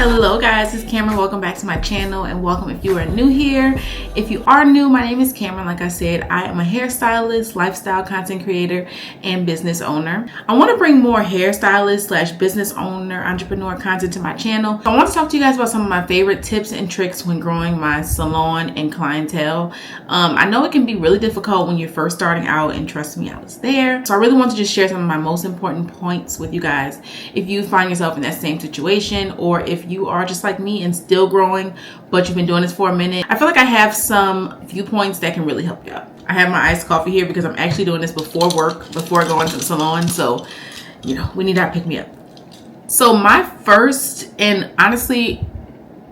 Hello guys, it's Cameron. Welcome back to my channel and welcome if you are new here. If you are new, my name is Cameron. Like I said, I am a hairstylist, lifestyle content creator, and business owner. I want to bring more hairstylist slash business owner, entrepreneur content to my channel. So I want to talk to you guys about some of my favorite tips and tricks when growing my salon and clientele. I know it can be really difficult when you're first starting out, and trust me, I was there. So I really want to just share some of my most important points with you guys if you find yourself in that same situation, or if you are just like me and still growing but you've been doing this for a minute. I feel like I have some viewpoints that can really help you out. I have my iced coffee here because I'm actually doing this before work, before going to the salon, so you know, we need that pick me up. So my first, and honestly,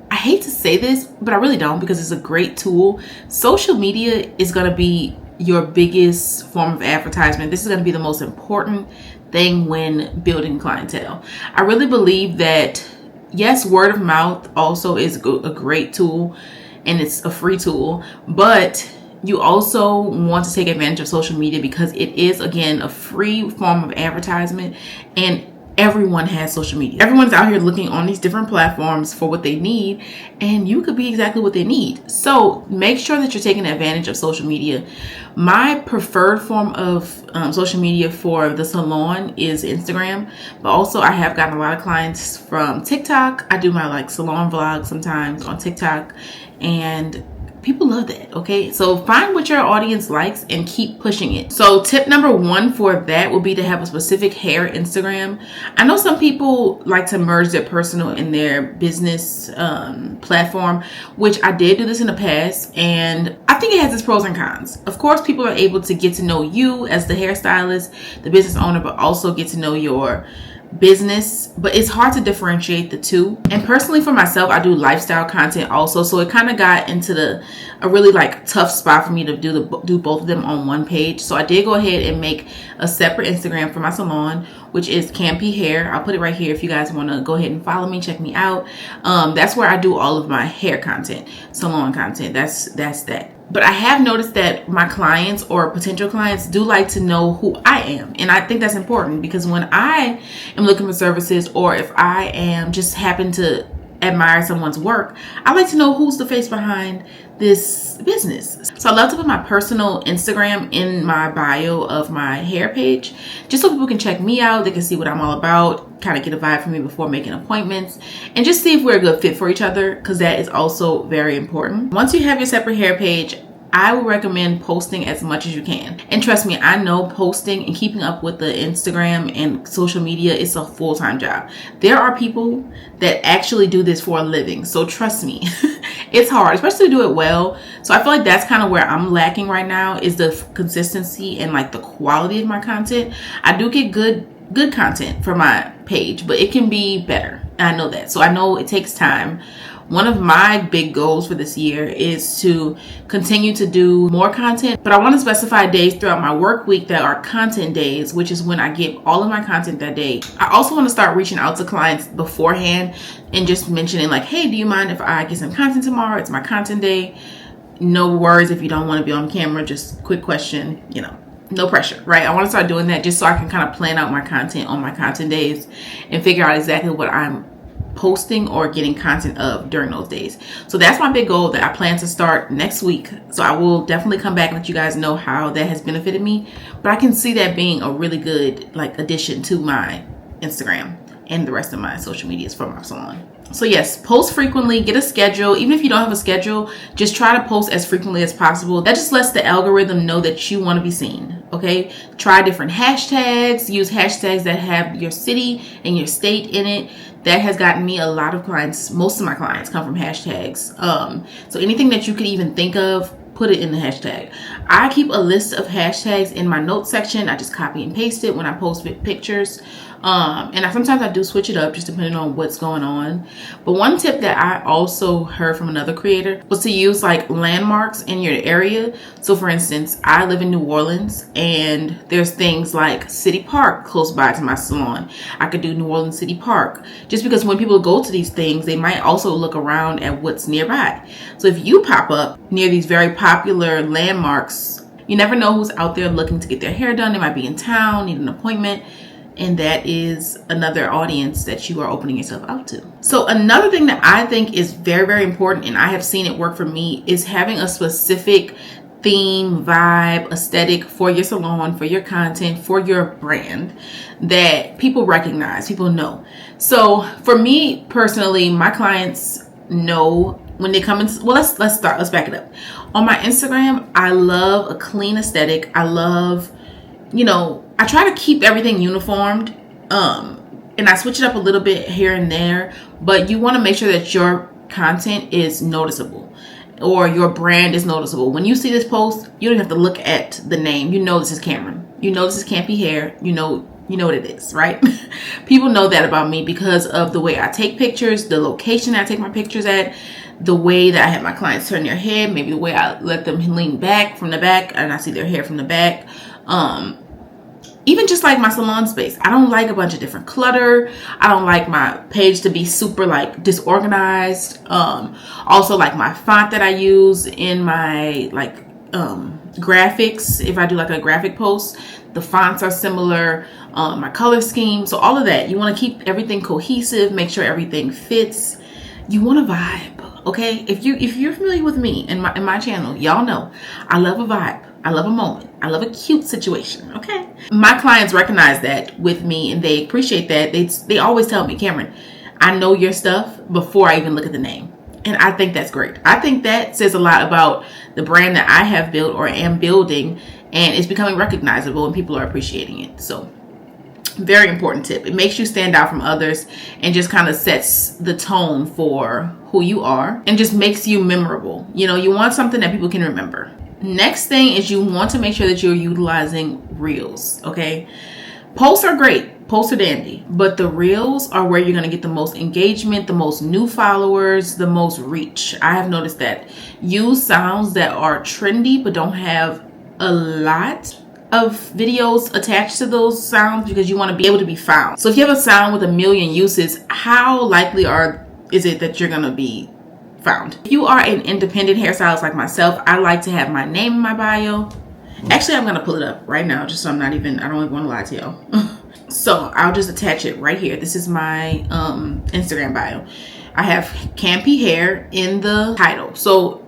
I hate to say this, but I really don't, because it's a great tool. Social media is going to be your biggest form of advertisement. This is going to be the most important thing when building clientele. I really believe that, yes, word of mouth also is a great tool, and it's a free tool, but you also want to take advantage of social media because it is, again, a free form of advertisement, and everyone has social media. Everyone's out here looking on these different platforms for what they need, and you could be exactly what they need. So make sure that you're taking advantage of social media. My preferred form of social media for the salon is Instagram, but also I have gotten a lot of clients from TikTok. I do my salon vlogs sometimes on TikTok, and people love that. Okay, so find what your audience likes and keep pushing it. So tip number one for that would be to have a specific hair Instagram. I know some people like to merge their personal and their business platform, which I did do this in the past, and I think it has its pros and cons. Of course, people are able to get to know you as the hairstylist, the business owner, but also get to know your business, but it's hard to differentiate the two. And personally for myself, I do lifestyle content also, so it kind of got into a really tough spot for me to do both of them on one page. So I did go ahead and make a separate Instagram for my salon, which is KamP Hair. I'll put it right here if you guys want to go ahead and follow me, check me out. That's where I do all of my hair content, salon content. That's that. But I have noticed that my clients or potential clients do like to know who I am. And I think that's important, because when I am looking for services, or if I am just happen to admire someone's work, I like to know who's the face behind this business. So I love to put my personal Instagram in my bio of my hair page, just so people can check me out. They can see what I'm all about, kind of get a vibe from me before making appointments, and just see if we're a good fit for each other, because that is also very important. Once you have your separate hair page, I would recommend posting as much as you can. And trust me, I know posting and keeping up with the Instagram and social media is a full-time job. There are people that actually do this for a living. So trust me, it's hard, especially to do it well. So I feel like that's kind of where I'm lacking right now, is the consistency and the quality of my content. I do get good content for my page, but it can be better. I know that. So I know it takes time. One of my big goals for this year is to continue to do more content, but I want to specify days throughout my work week that are content days, which is when I get all of my content that day. I also want to start reaching out to clients beforehand and just mentioning hey, do you mind if I get some content tomorrow? It's my content day. No worries if you don't want to be on camera, just quick question, no pressure, right? I want to start doing that just so I can kind of plan out my content on my content days and figure out exactly what I'm posting or getting content of during those days. So that's my big goal that I plan to start next week. So I will definitely come back and let you guys know how that has benefited me. But I can see that being a really good addition to my Instagram and the rest of my social medias for my salon. So yes, post frequently, get a schedule. Even if you don't have a schedule, just try to post as frequently as possible. That just lets the algorithm know that you want to be seen, okay? Try different hashtags. Use hashtags that have your city and your state in it. That has gotten me a lot of clients. Most of my clients come from hashtags. So anything that you could even think of, put it in the hashtag. I keep a list of hashtags in my notes section. I just copy and paste it when I post pictures. And sometimes I do switch it up just depending on what's going on. But one tip that I also heard from another creator was to use landmarks in your area. So for instance, I live in New Orleans, and there's things like City Park close by to my salon. I could do New Orleans City Park, just because when people go to these things, they might also look around at what's nearby. So if you pop up near these very popular landmarks, you never know who's out there looking to get their hair done. They might be in town, need an appointment. and that is another audience that you are opening yourself out to. So another thing that I think is very, very important, and I have seen it work for me, is having a specific theme, vibe, aesthetic for your salon, for your content, for your brand that people recognize, people know. So for me personally, my clients know when they come in. Well, let's back it up. On my Instagram, I love a clean aesthetic. I love, I try to keep everything uniformed. And I switch it up a little bit here and there, but you want to make sure that your content is noticeable or your brand is noticeable. When you see this post, you don't have to look at the name. You know this is Cameron. You know this is KamP Hair. You know what it is, right? People know that about me because of the way I take pictures, the location I take my pictures at, the way that I have my clients turn their head, maybe the way I let them lean back from the back and I see their hair from the back. Even just like my salon space, I don't like a bunch of different clutter. I don't like my page to be super like disorganized. Also like my font that I use in my graphics. If I do like a graphic post, the fonts are similar. My color scheme. So all of that, you want to keep everything cohesive, make sure everything fits. You want a vibe, okay? If you're familiar with me and my channel, y'all know I love a vibe. I love a moment. I love a cute situation, okay? My clients recognize that with me and they appreciate that. They always tell me, Cameron, I know your stuff before I even look at the name. And I think that's great. I think that says a lot about the brand that I have built or am building, and it's becoming recognizable and people are appreciating it. So very important tip. It makes you stand out from others and just kind of sets the tone for who you are and just makes you memorable. You want something that people can remember. Next thing is you want to make sure that you're utilizing reels, okay? Posts are great. Posts are dandy. But the reels are where you're going to get the most engagement, the most new followers, the most reach. I have noticed that. Use sounds that are trendy but don't have a lot of videos attached to those sounds because you want to be able to be found. So if you have a sound with 1 million uses, how likely is it that you're going to be found? If you are an independent hairstylist like myself, I like to have my name in my bio. Actually, I'm going to pull it up right now just so I don't even want to lie to y'all. So I'll just attach it right here. This is my Instagram bio. I have KamP Hair in the title.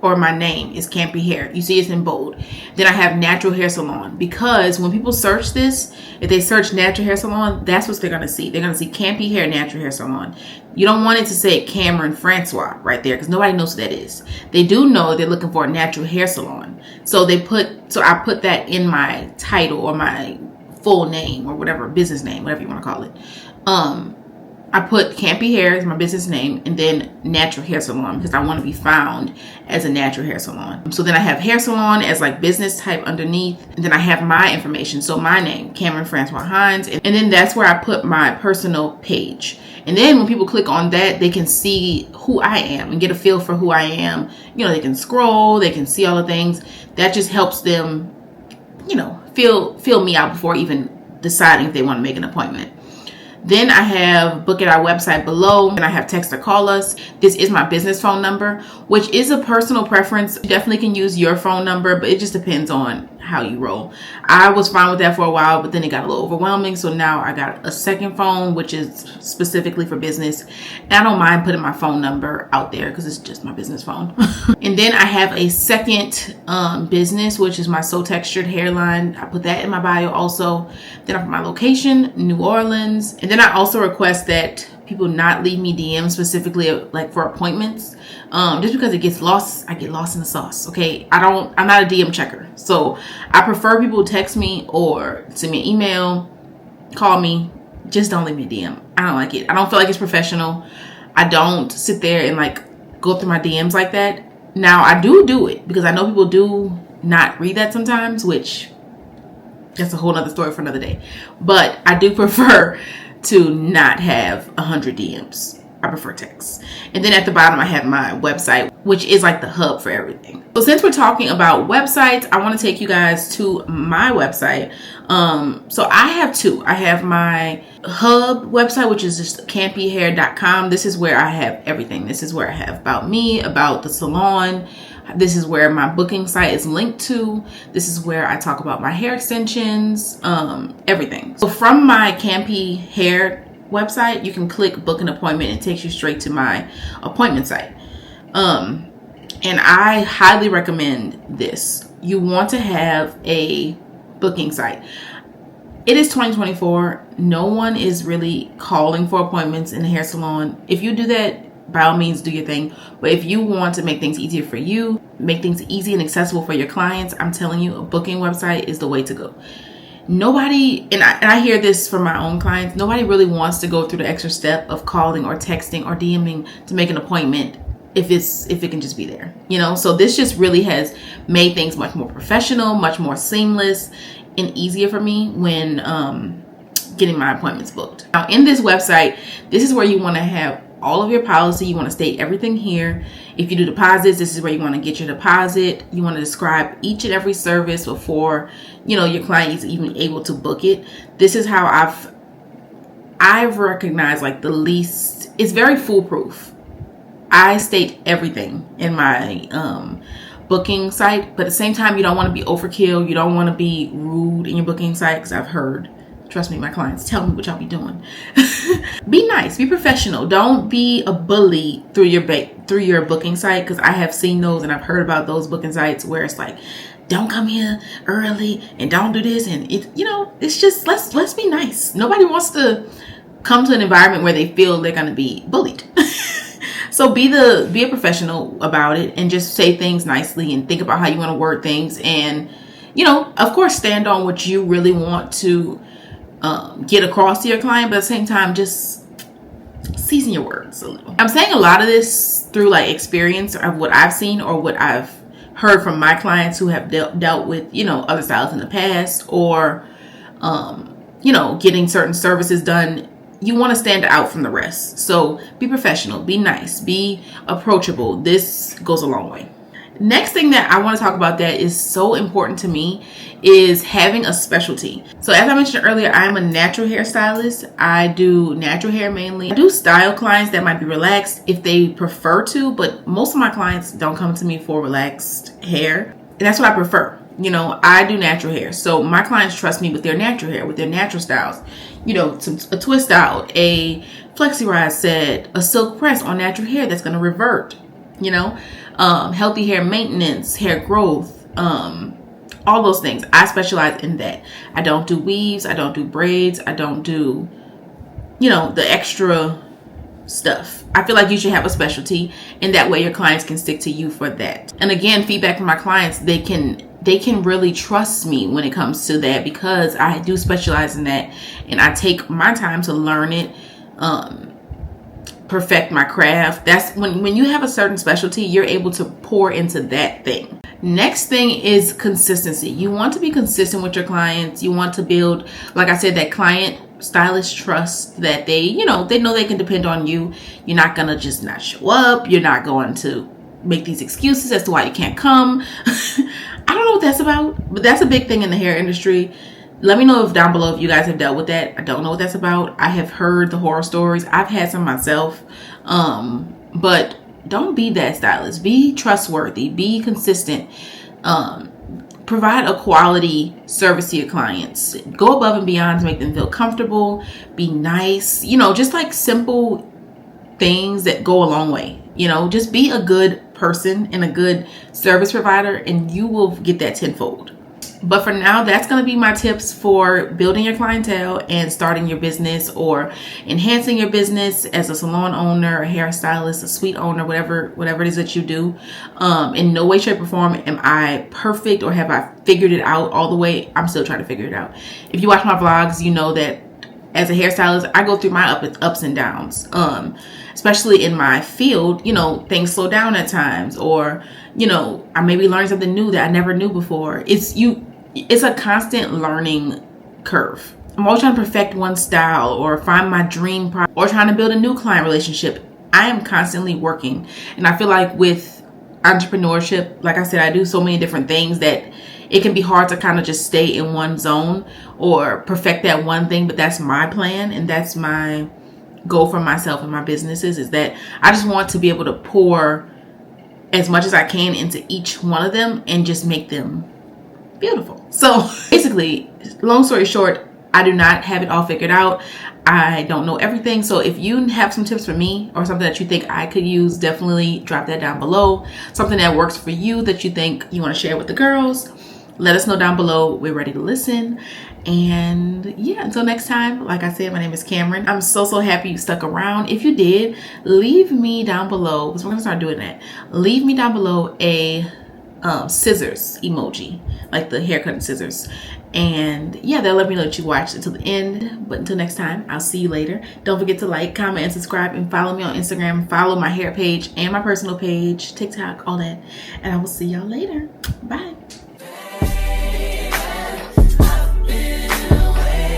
Or my name is KamP Hair. You see it's in bold. Then I have Natural Hair Salon, because when people search this, if they search Natural Hair Salon, that's what they're going to see. They're going to see KamP Hair Natural Hair Salon. You don't want it to say Cameron Francois right there because nobody knows who that is. They do know they're looking for a natural hair salon. So I put that in my title or my full name or whatever, business name, whatever you want to call it. I put KamP Hair as my business name and then Natural Hair Salon because I want to be found as a natural hair salon. So then I have hair salon as like business type underneath. And then I have my information. So my name, Cameron Francois Hines. And then that's where I put my personal page. And then when people click on that, they can see who I am and get a feel for who I am. They can scroll, they can see all the things. That just helps them, feel me out before even deciding if they want to make an appointment. Then I have book at our website below, and I have text or call us. This is my business phone number, which is a personal preference. You definitely can use your phone number, but it just depends on how you roll. I was fine with that for a while, but then it got a little overwhelming. So now I got a second phone, which is specifically for business. And I don't mind putting my phone number out there because it's just my business phone. And then I have a second business, which is my So Textured Hairline. I put that in my bio also. Then I put my location, New Orleans. And then I also request that people not leave me DMs specifically like for appointments. Just because it gets lost, I get lost in the sauce. Okay. I'm not a DM checker. So I prefer people text me or send me an email, call me. Just don't leave me a DM. I don't like it. I don't feel like it's professional. I don't sit there and like go through my DMs like that. Now I do it because I know people do not read that sometimes, which that's a whole nother story for another day. But I do prefer to not have 100 DMs. I prefer text. And then at the bottom, I have my website, which is like the hub for everything. So since we're talking about websites, I want to take you guys to my website. So I have two. I have my hub website, which is just kamphair.com. This is where I have everything. This is where I have about me, about the salon, This is where my booking site is linked to. This is where I talk about my hair extensions, everything. So from my KamP hair website, you can click book an appointment and it takes you straight to my appointment site. And I highly recommend this. You want to have a booking site. It is 2024. No one is really calling for appointments in the hair salon. If you do that, by all means, do your thing. But if you want to make things easier for you, make things easy and accessible for your clients, I'm telling you, a booking website is the way to go. Nobody, and I hear this from my own clients, nobody really wants to go through the extra step of calling or texting or DMing to make an appointment if it can just be there, you know? So this just really has made things much more professional, much more seamless, and easier for me when getting my appointments booked. Now in this website, this is where you want to have all of your policy. You want to state everything here. If you do deposits, this is where you want to get your deposit. You want to describe each and every service before, you know, your client is even able to book it. This is how I've recognized like the least, it's very foolproof. I state everything in my booking site, but at the same time, you don't want to be overkill. You don't want to be rude in your booking site, because I've heard, trust me, my clients tell me what y'all be doing. Be nice, be professional. Don't be a bully through your booking site, because I have seen those and I've heard about those booking sites where it's like, don't come here early and don't do this, and it, you know, it's just let's be nice. Nobody wants to come to an environment where they feel they're going to be bullied. So be a professional about it and just say things nicely and think about how you want to word things. And, you know, of course, stand on what you really want to get across to your client. But at the same time, just season your words a little. I'm saying a lot of this through like experience of what I've seen or what I've heard from my clients who have dealt with, you know, other stylists in the past, or, you know, getting certain services done. You want to stand out from the rest. So be professional, be nice, be approachable. This goes a long way. Next thing that I want to talk about that is so important to me is having a specialty. So as I mentioned earlier, I'm a natural hairstylist. I do natural hair mainly. I do style clients that might be relaxed if they prefer to, but most of my clients don't come to me for relaxed hair. And that's what I prefer. You know, I do natural hair. So my clients trust me with their natural hair, with their natural styles. You know, a twist out, a flexi rise set, a silk press on natural hair that's going to revert, you know, healthy hair maintenance, hair growth, all those things. I specialize in that. I don't do weaves. I don't do braids. I don't do, you know, the extra stuff. I feel like you should have a specialty, and that way your clients can stick to you for that. And again, feedback from my clients, they can really trust me when it comes to that, because I do specialize in that and I take my time to learn it, perfect my craft. That's when you have a certain specialty, you're able to pour into that thing. Next thing is consistency. You want to be consistent with your clients. You want to build, like I said, that client stylist trust, that they know they can depend on you. You're not going to just not show up. You're not going to make these excuses as to why you can't come. I don't know what that's about, but that's a big thing in the hair industry. Let me know down below if you guys have dealt with that. I don't know what that's about. I have heard the horror stories. I've had some myself. But don't be that stylist. Be trustworthy. Be consistent. Provide a quality service to your clients. Go above and beyond to make them feel comfortable. Be nice. You know, just like simple things that go a long way. You know, just be a good person and a good service provider, and you will get that tenfold. But for now, that's going to be my tips for building your clientele and starting your business or enhancing your business as a salon owner, a hairstylist, a suite owner, whatever it is that you do. In no way, shape, or form am I perfect or have I figured it out all the way. I'm still trying to figure it out. If you watch my vlogs, you know that as a hairstylist, I go through my ups and downs. Especially in my field, you know, things slow down at times, or, you know, I maybe learn something new that I never knew before. It's a constant learning curve. I'm always trying to perfect one style or find my dream product or trying to build a new client relationship. I am constantly working. And I feel like with entrepreneurship, like I said, I do so many different things that it can be hard to kind of just stay in one zone or perfect that one thing. But that's my plan, and that's my goal for myself and my businesses, is that I just want to be able to pour as much as I can into each one of them and just make them beautiful. So basically, long story short, I do not have it all figured out. I don't know everything. So if you have some tips for me or something that you think I could use, definitely drop that down below. Something that works for you that you think you want to share with the girls, let us know down below. We're ready to listen. And yeah, until next time, like I said, my name is Cameron. I'm so happy you stuck around. If you did, leave me down below, because we're gonna start doing that. Leave me down below a scissors emoji, like the haircutting scissors. And yeah, they'll let me know that you watched until the end. But until next time, I'll see you later. Don't forget to like, comment, and subscribe, and follow me on Instagram. Follow my hair page and my personal page, TikTok, all that. And I will see y'all later. Bye.